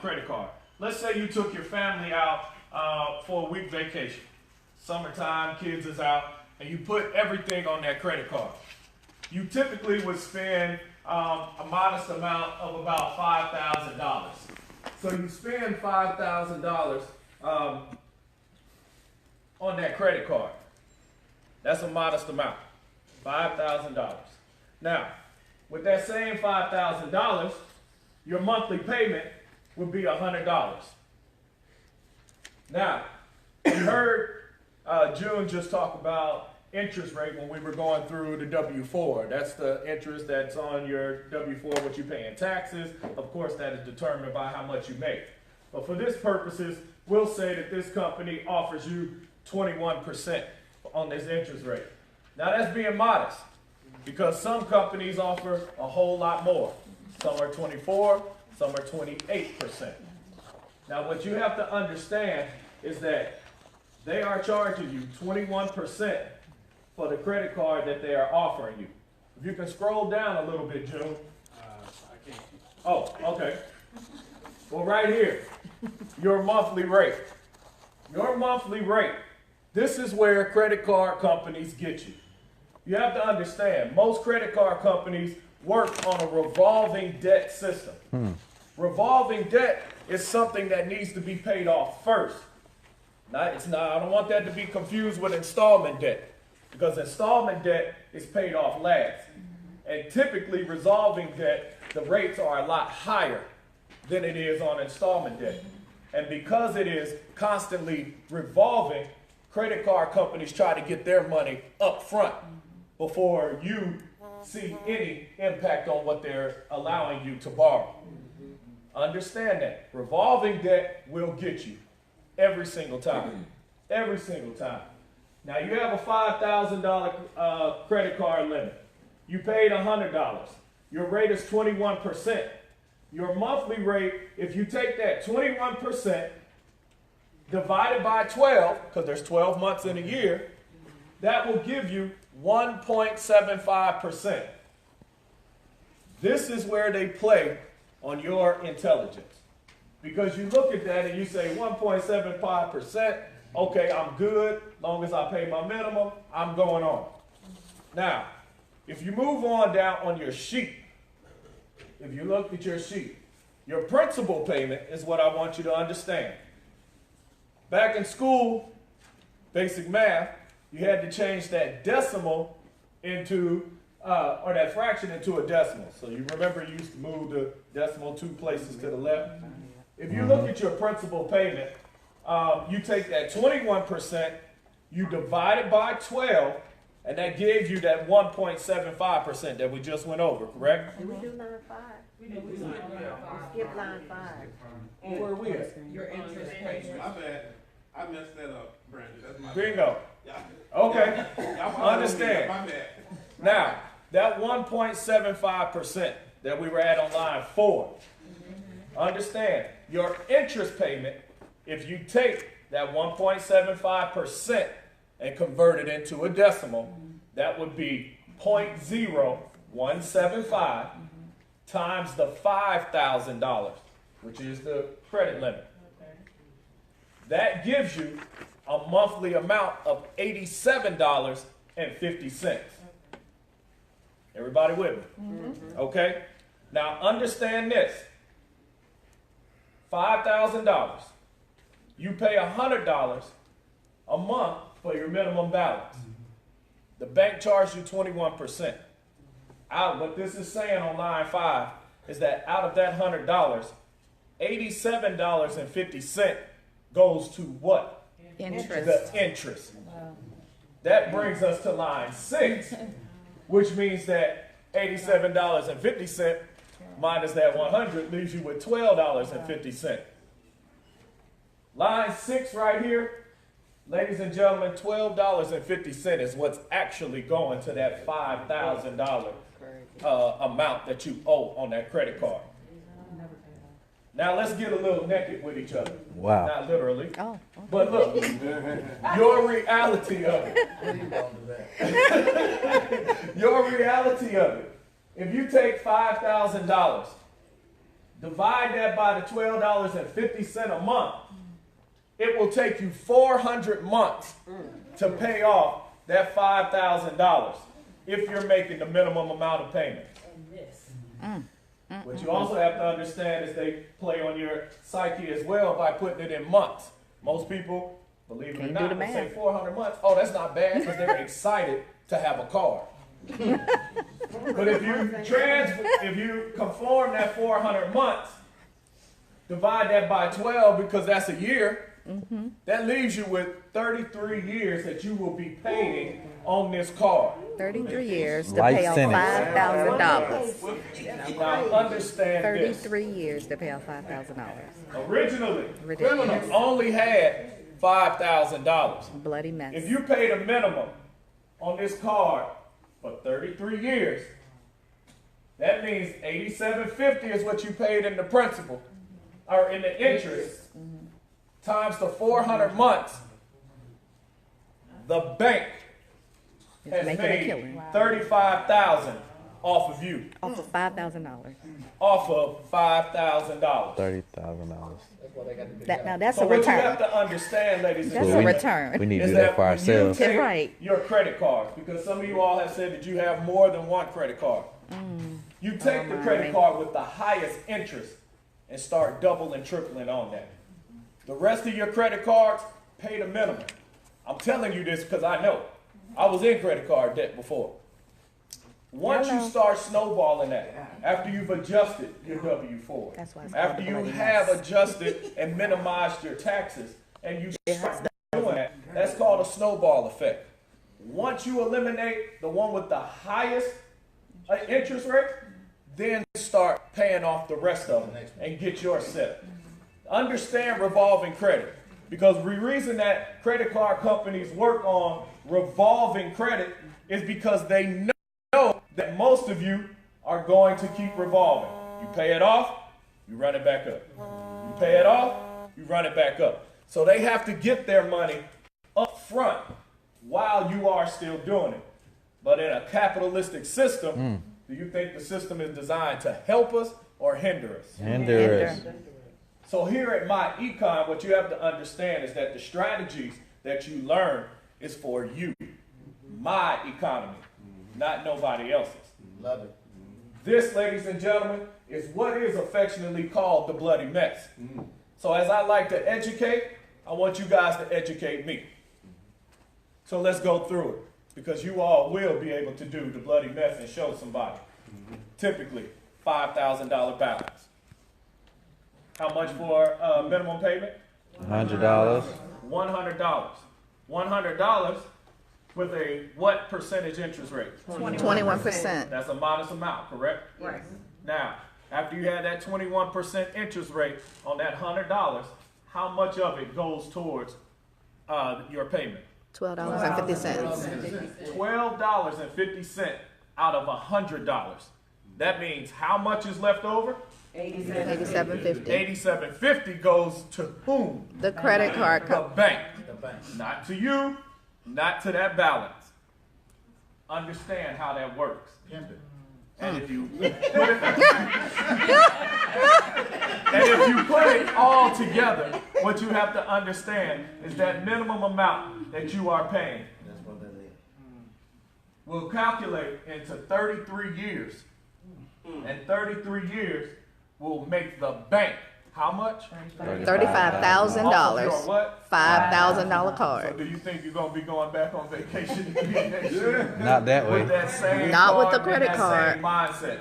credit card. Let's say you took your family out for a week vacation. Summertime, kids is out, and you put everything on that credit card. You typically would spend a modest amount of about $5,000. So you spend $5,000 on that credit card. That's a modest amount, $5,000. Now, with that same $5,000, your monthly payment would be $100. Now, you heard June just talk about interest rate when we were going through the W-4. That's the interest that's on your W-4, what you pay in taxes. Of course, that is determined by how much you make. But for this purposes, we'll say that this company offers you 21% on this interest rate. Now, that's being modest because some companies offer a whole lot more. Some are 24, some are 28%. Now, what you have to understand is that they are charging you 21% for the credit card that they are offering you. If you can scroll down a little bit, June. I can't. Oh, okay. Well, right here, your monthly rate. Your monthly rate. This is where credit card companies get you. You have to understand, most credit card companies work on a revolving debt system. Revolving debt is something that needs to be paid off first. I don't want that to be confused with installment debt, because installment debt is paid off last. And typically, resolving debt, the rates are a lot higher than it is on installment debt. And because it is constantly revolving, credit card companies try to get their money up front before you see any impact on what they're allowing you to borrow. Understand that. Revolving debt will get you every single time. Every single time. Now, you have a $5,000 credit card limit. You paid $100. Your rate is 21%. Your monthly rate, if you take that 21% divided by 12, because there's 12 months in a year, that will give you 1.75%. This is where they play on your intelligence. Because you look at that and you say 1.75%, okay, I'm good, long as I pay my minimum, I'm going on. Now, if you move on down on your sheet, if you look at your sheet, your principal payment is what I want you to understand. Back in school, basic math, you had to change that decimal into, or that fraction into a decimal. So you remember you used to move the decimal 2 places to the left. If you look at your principal payment, you take that 21%, you divide it by 12, and that gives you that 1.75% that we just went over, correct? Did we do line 5? We skipped Skip line 5. Where are we at? Your interest payment. My bad. I messed that up, Brandon. That's my Bingo. bad. Okay. Y'all Understand. My bad. Now, that 1.75% that we were at on line 4, understand, your interest payment, if you take that 1.75% and convert it into a decimal, that would be 0.0175 times the $5,000, which is the credit limit. That gives you a monthly amount of $87.50. Everybody with me? Okay? Now understand this. $5,000. You pay $100 a month for your minimum balance. The bank charges you 21%. What this is saying on line 5 is that out of that $100, $87.50 goes to what? Interest. The interest. That brings us to line 6, which means that $87.50 minus that 100 leaves you with $12.50. Line 6 right here, ladies and gentlemen, $12.50 is what's actually going to that $5,000 amount that you owe on that credit card. Now let's get a little naked with each other. Wow. Not literally. Oh, But look, your reality of it. Your reality of it. If you take $5,000, divide that by the $12.50 a month, it will take you 400 months to pay off that $5,000 if you're making the minimum amount of payment. What you also have to understand is they play on your psyche as well by putting it in months. Most people, believe it or Can't do not, the will say math. 400 months. Oh, that's not bad because they're excited to have a car. But if you conform that 400 months, divide that by 12 because that's a year, that leaves you with 33 years that you will be paying on this car. 33 years to Life pay off sentence. $5,000. Now understand this. 33 years to pay off $5,000. Originally, Ridiculous. criminals only had $5,000. Bloody mess. If you paid a minimum on this card for 33 years, that means $87.50 is what you paid in the principal or in the interest times the 400 months. The bank It's has making a made killing. $35,000 off of you, Off of $5,000. off of $5,000. $30,000. Now that's So a what you have return. to understand, ladies and That's a gentlemen, return. We need to is do that for when ourselves. you take Right. your credit cards, because some of you all have said that you have more than one credit card. You take the my. credit card with the highest interest and start doubling, tripling on that. The rest of your credit cards, pay the minimum. I'm telling you this because I know. I was in credit card debt before. Once you start snowballing that, after you've adjusted your W-4, That's why it's called after the you bloody have mess. adjusted and minimized your taxes, and you start doing that, that's called a snowball effect. Once you eliminate the one with the highest interest rate, then start paying off the rest of them and get yours set. Understand revolving credit, because the reason that credit card companies work on revolving credit is because they know that most of you are going to keep revolving. You pay it off, you run it back up. You pay it off, you run it back up. So they have to get their money up front while you are still doing it. But in a capitalistic system, do you think the system is designed to help us or hinder us? Hinder us. So here at My Econ, what you have to understand is that the strategies that you learn is for you, my economy, not nobody else's. Love it. This, ladies and gentlemen, is what is affectionately called the bloody mess. So as I like to educate, I want you guys to educate me. So let's go through it, because you all will be able to do the bloody mess and show somebody. Typically, $5,000 balance. How much for minimum payment? $100. $100. $100 with a what percentage interest rate? 21%. That's a modest amount, correct? Right. Now, after you had that 21% interest rate on that $100, how much of it goes towards your payment? $12.50. $12.50 out of $100. That means how much is left over? $87.50. $87.50 goes to whom? The credit card The company. bank. Not to you, not to that balance. Understand how that works. And if you put it, and if you put it all together, what you have to understand is that minimum amount that you are paying will calculate into 33 years. And 33 years will make the bank how much? $35,000. Off of your what? $5,000 So card. do you think you're gonna be going back on vacation again next year? Not that way. With that same Not with card the credit and that card. same mindset.